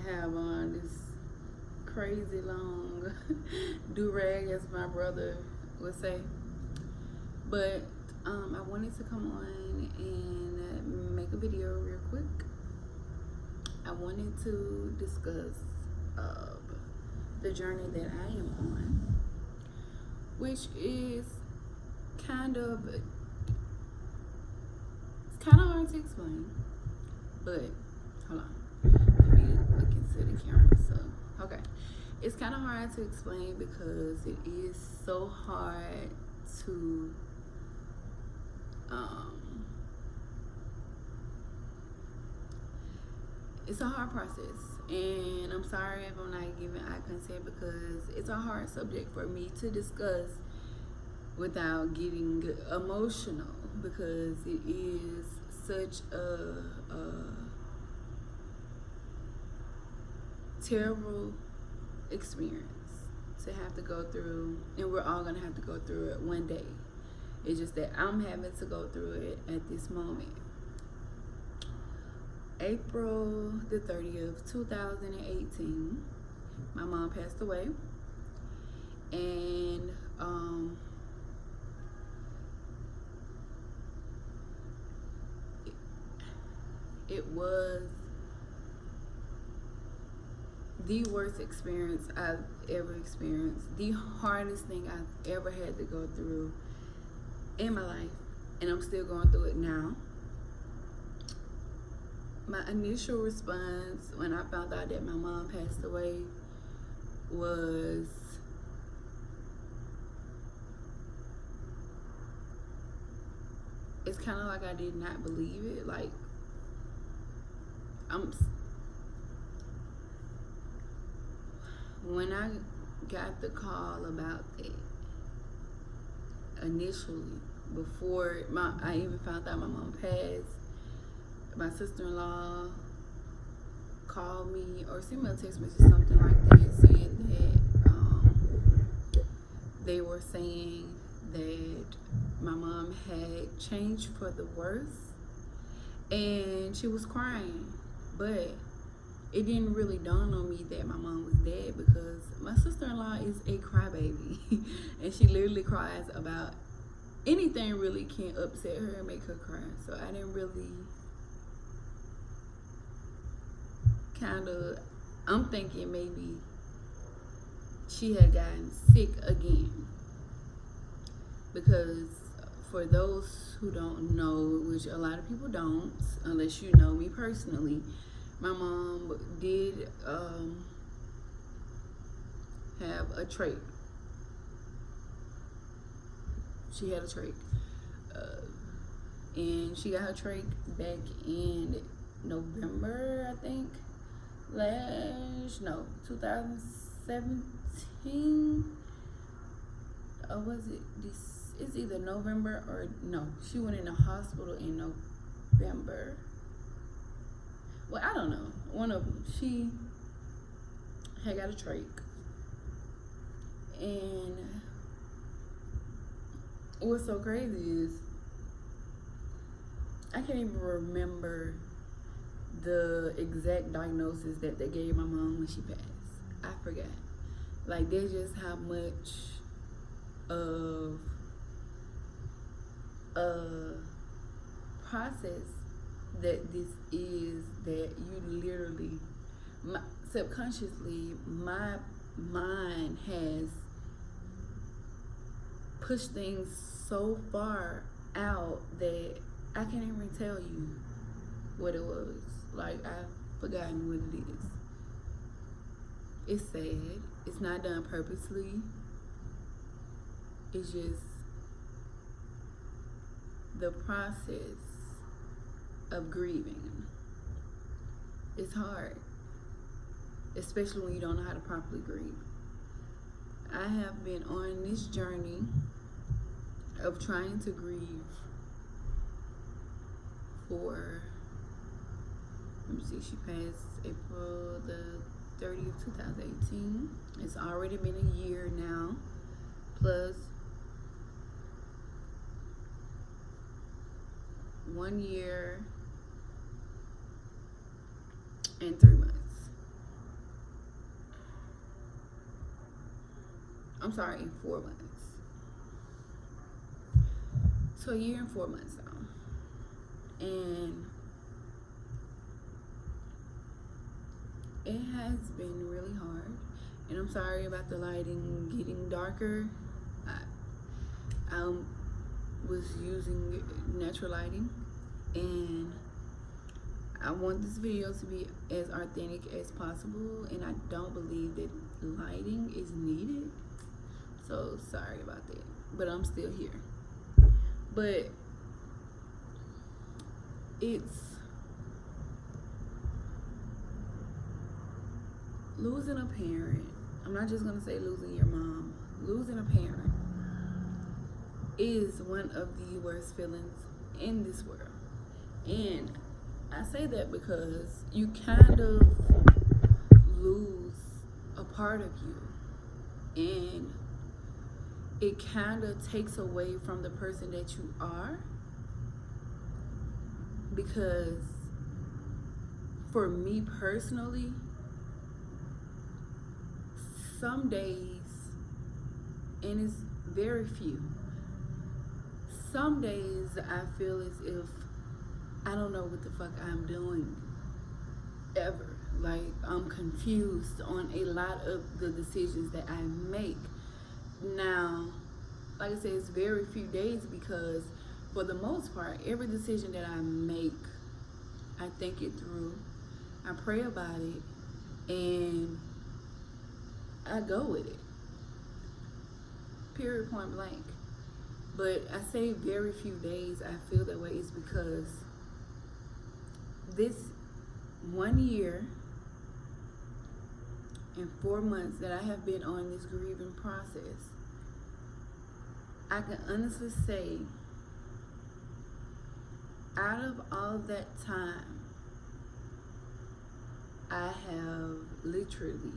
have on this crazy long do-rag, as my brother would say. But I wanted to come on and make a video real quick. I wanted to discuss the journey that I am on, which is kind of hard to explain. But hold on, let me look into the camera. So okay, it's kind of hard to explain because it is so hard to it's a hard process, and I'm sorry if I'm not giving eye contact because it's a hard subject for me to discuss without getting emotional, because it is such a terrible experience to have to go through, and we're all gonna have to go through it one day. It's just that I'm having to go through it at this moment. April the 30th, 2018, my mom passed away, and it was the worst experience I've ever experienced, the hardest thing I've ever had to go through in my life, and I'm still going through it now. My initial response when I found out that my mom passed away was it's kind of like I did not believe it. Like, when I got the call about it initially, before I even found out my mom passed, my sister-in-law called me or sent me a text message, something like that, saying that they were saying that my mom had changed for the worse, and she was crying. But it didn't really dawn on me that my mom was dead, because my sister-in-law is a crybaby and she literally cries about anything really can upset her and make her cry. So I didn't really I'm thinking maybe she had gotten sick again, because for those who don't know, which a lot of people don't unless you know me personally, my mom did have a trach. She had a trach, and she got her trach back in November, I think. 2017, or was it this? It's either November or no. She went in the hospital in November. Well, I don't know. One of them. She had got a trach, and what's so crazy is I can't even remember the exact diagnosis that they gave my mom when she passed. I forgot. Like, that's just how much of a process that this is, that you literally, subconsciously, my mind has pushed things so far out that I can't even tell you what it was. Like, I've forgotten what it is. It's sad. It's not done purposely. It's just the process of grieving. It's hard, especially when you don't know how to properly grieve. I have been on this journey of trying to grieve for, let me see, she passed April the 30th, 2018. It's already been a year now, plus 1 year and 3 months. I'm sorry, in 4 months. So a year and 4 months now. And it has been really hard. And I'm sorry about the lighting getting darker. I was using natural lighting, and I want this video to be as authentic as possible, and I don't believe that lighting is needed. So sorry about that, but I'm still here. But it's losing a parent. I'm not just gonna say losing your mom. Losing a parent is one of the worst feelings in this world. And I say that because you kind of lose a part of you, and it kind of takes away from the person that you are. Because for me personally, some days, and it's very few, some days I feel as if I don't know what the fuck I'm doing ever. Like, I'm confused on a lot of the decisions that I make. Now, like I said, it's very few days because for the most part, every decision that I make, I think it through, I pray about it, and I go with it. Period, point blank. But I say very few days I feel that way is because this 1 year and 4 months that I have been on this grieving process, I can honestly say, out of all that time, I have literally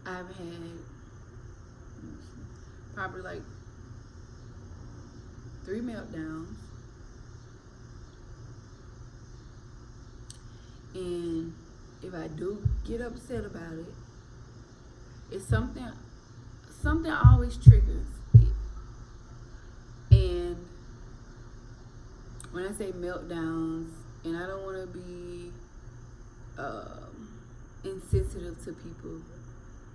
I've had probably like 3 meltdowns, and if I do get upset about it, it's something always triggers it. And when I say meltdowns, and I don't want to be insensitive to people,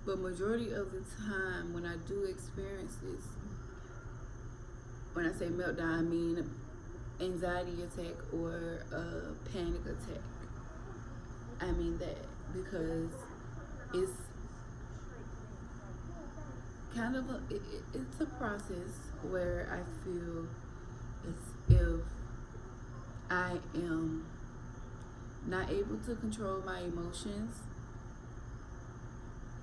but majority of the time when I do experience this, when I say meltdown, I mean anxiety attack or a panic attack. I mean that because it's kind of it's a process where I feel as if I am not able to control my emotions.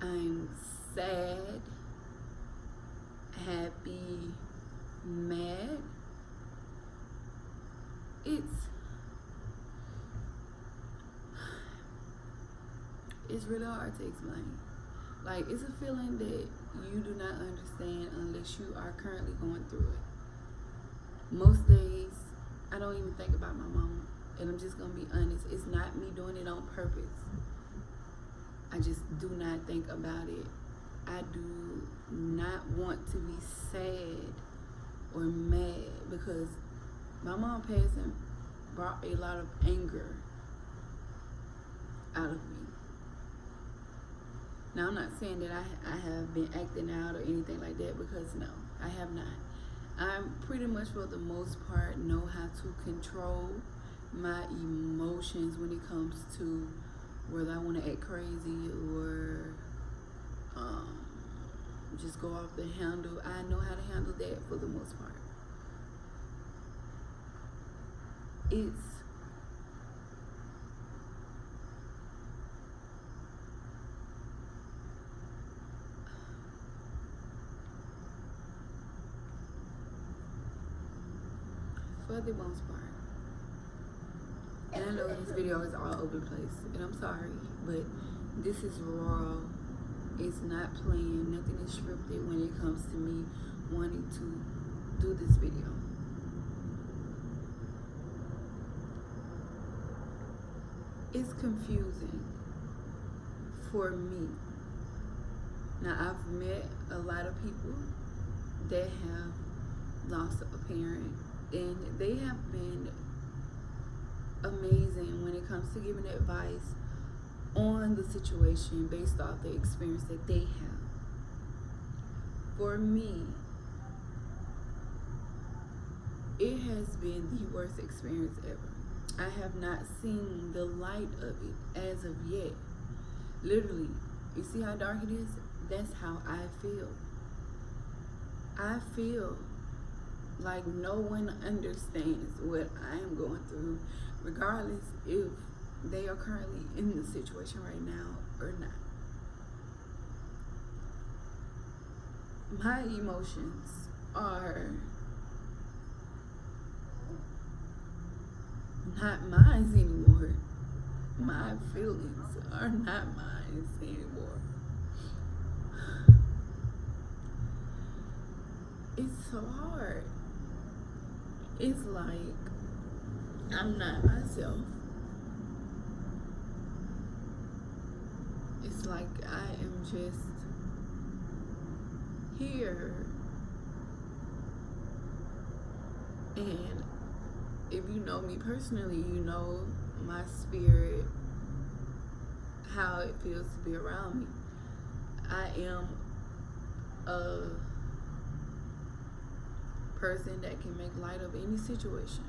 I'm sad, happy, mad. It's really hard to explain. Like, it's a feeling that you do not understand unless you are currently going through it. Most days, I don't even think about my mama. And I'm just gonna be honest, it's not me doing it on purpose. I just do not think about it. I do not want to be sad or mad because my mom passing brought a lot of anger out of me. Now, I'm not saying that I have been acting out or anything like that, because no, I have not. I pretty much, for the most part, know how to control my emotions when it comes to whether I want to act crazy or just go off the handle. I know how to handle that for the most part. It's for the most part. And I know this video is all over the place, and I'm sorry, but this is raw. It's not planned. Nothing is scripted when it comes to me wanting to do this video. it's confusing for me. Now, I've met a lot of people that have lost a parent, and they have been amazing when it comes to giving advice on the situation based off the experience that they have. For me, it has been the worst experience ever. I have not seen the light of it as of yet. Literally, you see how dark it is? That's how I feel. I feel like no one understands what I am going through, regardless if they are currently in the situation right now or not. My emotions are not mine anymore. My feelings are not mine anymore. It's so hard. It's like I'm not myself. It's like I am just here. And if you know me personally, you know my spirit, how it feels to be around me. I am a person that can make light of any situation.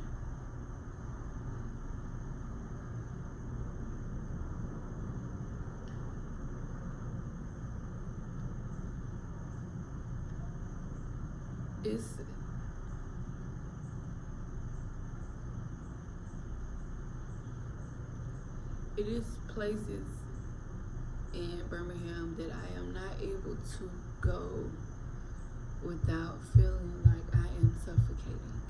It is places in Birmingham that I am not able to go without feeling like I am suffocating.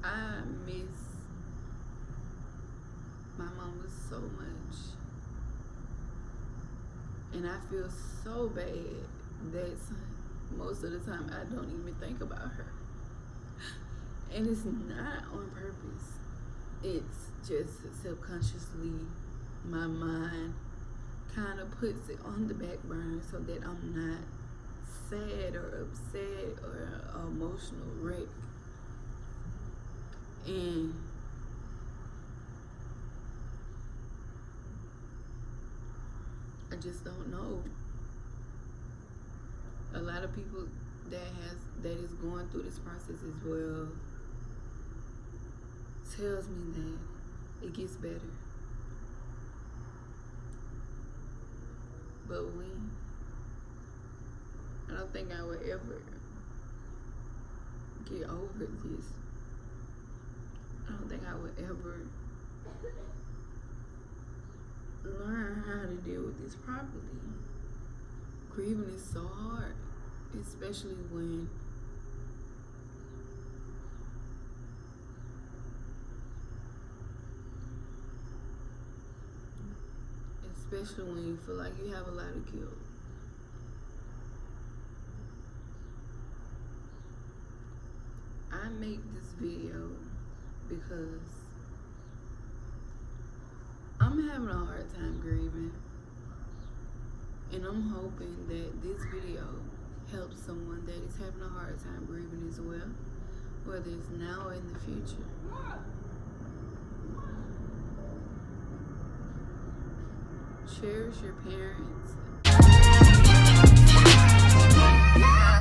I miss my mama so much. And I feel so bad that most of the time I don't even think about her. And it's not on purpose. It's just subconsciously my mind kind of puts it on the back burner so that I'm not sad or upset or an emotional wreck. And I just don't know. A lot of people that is going through this process as well tells me that it gets better. But when? I don't think I would ever get over this. I don't think I would ever learn how to deal with this properly. Grieving is so hard, especially when you feel like you have a lot of guilt. I make this video because I'm having a hard time grieving, and I'm hoping that this video helps someone that is having a hard time grieving as well, whether it's now or in the future. Cherish your parents